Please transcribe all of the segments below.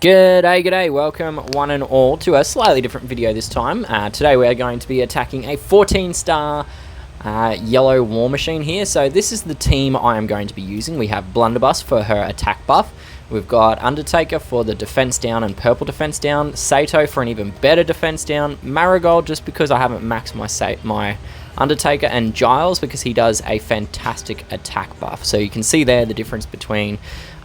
G'day, welcome one and all to a slightly different video this time. Today we are going to be attacking a 14-star yellow war machine here. So this is the team I am going to be using. We have Blunderbuss for her attack buff. We've got Undertaker for the defense down and purple defense down. Saito for an even better defense down. Marigold just because I haven't maxed my Undertaker, and Giles because he does a fantastic attack buff. So you can see there the difference between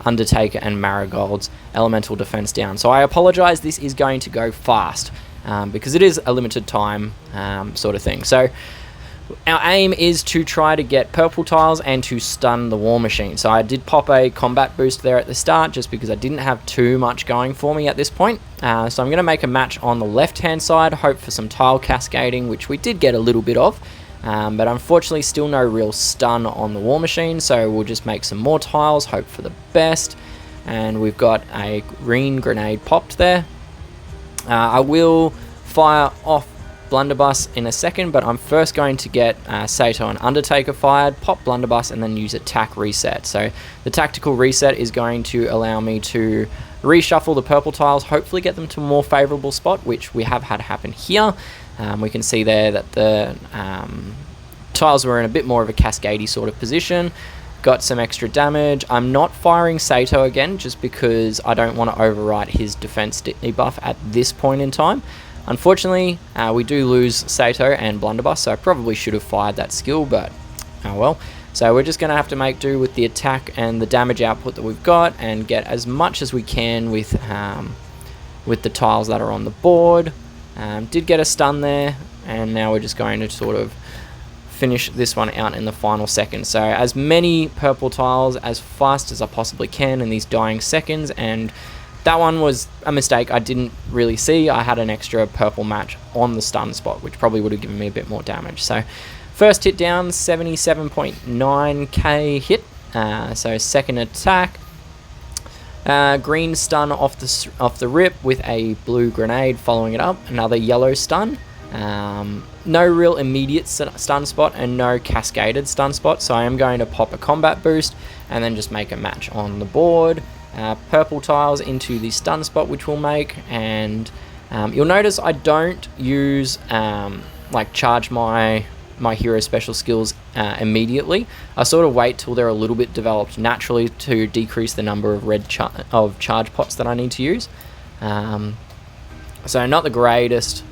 Undertaker and Marigold's elemental defense down. So I apologize, this is going to go fast because it is a limited time sort of thing. So our aim is to try to get purple tiles and to stun the war machine. So I did pop a combat boost there at the start just because I didn't have too much going for me at this point. So I'm going to make a match on the left hand side, hope for some tile cascading, which we did get a little bit of. But unfortunately still no real stun on the war machine, so we'll just make some more tiles, hope for the best. And we've got a green grenade popped there. I will fire off Blunderbuss in a second, but I'm first going to get Saito and Undertaker fired, pop Blunderbuss, and then use attack reset. So the tactical reset is going to allow me to reshuffle the purple tiles, hopefully get them to a more favourable spot, which we have had happen here. We can see there that the tiles were in a bit more of a cascadey sort of position. Got some extra damage. I'm not firing Saito again just because I don't want to overwrite his defense debuff at this point in time. Unfortunately, we do lose Saito and Blunderbuss, so I probably should have fired that skill, but oh well. So we're just going to have to make do with the attack and the damage output that we've got and get as much as we can with the tiles that are on the board. Did get a stun there, and now we're just going to sort of finish this one out in the final second. So as many purple tiles as fast as I possibly can in these dying seconds, and that one was a mistake I didn't really see. I had an extra purple match on the stun spot, which probably would have given me a bit more damage. So first hit down, 77.9k hit. So second attack. Green stun off the rip with a blue grenade following it up. Another yellow stun. No real immediate stun spot and no cascaded stun spot. So I am going to pop a combat boost and then just make a match on the board. Purple tiles into the stun spot, which we'll make. And you'll notice I don't use charge my hero special skills immediately. I sort of wait till they're a little bit developed naturally to decrease the number of charge pots that I need to use. So not the greatest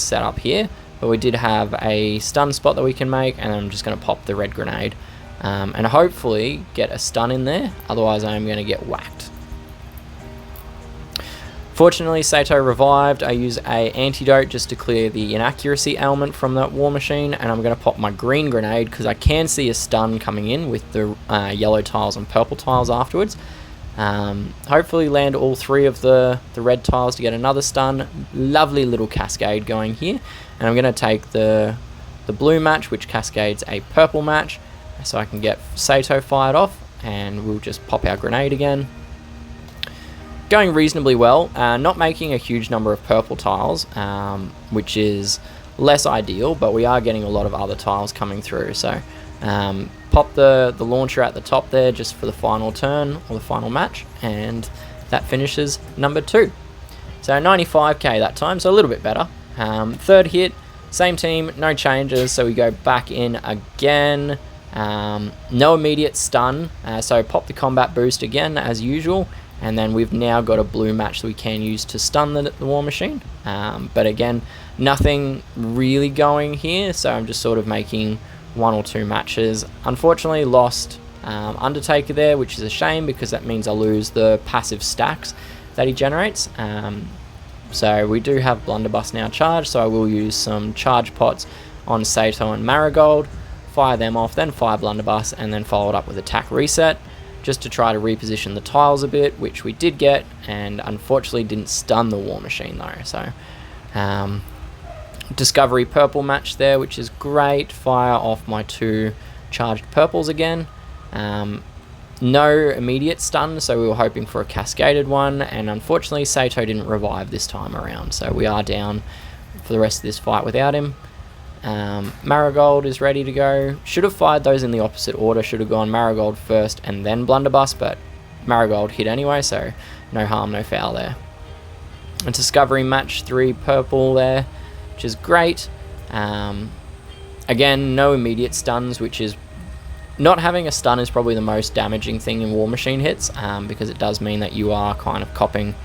setup here, but we did have a stun spot that we can make, and I'm just going to pop the red grenade and hopefully get a stun in there, otherwise I am going to get whacked. Fortunately, Saito revived. I use a antidote just to clear the inaccuracy ailment from that war machine, and I'm going to pop my green grenade because I can see a stun coming in with the yellow tiles and purple tiles afterwards. Hopefully land all three of the red tiles to get another stun. Lovely little cascade going here, and I'm going to take the blue match, which cascades a purple match, so I can get Saito fired off, and we'll just pop our grenade again. Going reasonably well, not making a huge number of purple tiles, which is less ideal, but we are getting a lot of other tiles coming through. So pop the launcher at the top there just for the final turn or the final match, and that finishes number 2. So 95k that time, so a little bit better. Third hit, same team, no changes, so we go back in again. No immediate stun, so pop the combat boost again as usual. And then we've now got a blue match that we can use to stun the war machine. But again, nothing really going here, so I'm just sort of making 1 or 2 matches. Unfortunately, lost Undertaker there, which is a shame because that means I lose the passive stacks that he generates. So we do have Blunderbuss now charged, so I will use some charge pots on Saito and Marigold, fire them off, then fire Blunderbuss, and then follow it up with attack reset, just to try to reposition the tiles a bit, which we did get, and unfortunately didn't stun the war machine though. So discovery purple match there, which is great. Fire off my 2 charged purples again. No immediate stun, so we were hoping for a cascaded one, and unfortunately Saito didn't revive this time around, so we are down for the rest of this fight without him. Marigold is ready to go. Should have fired those in the opposite order. Should have gone Marigold first and then Blunderbuss, but Marigold hit anyway, so no harm, no foul there. A Discovery match 3 purple there, which is great. Again, no immediate stuns, which is... Not having a stun is probably the most damaging thing in War Machine hits, because it does mean that you are kind of copping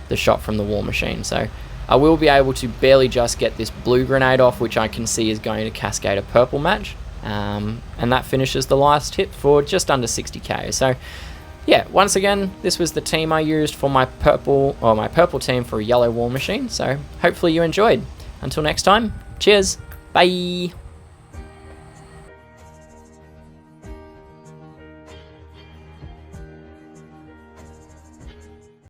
the shot from the War Machine. So I will be able to barely just get this blue grenade off, which I can see is going to cascade a purple match. And that finishes the last hit for just under 60k. So yeah, once again, this was the team I used for my purple team for a yellow War Machine. So hopefully you enjoyed. Until next time, cheers, bye.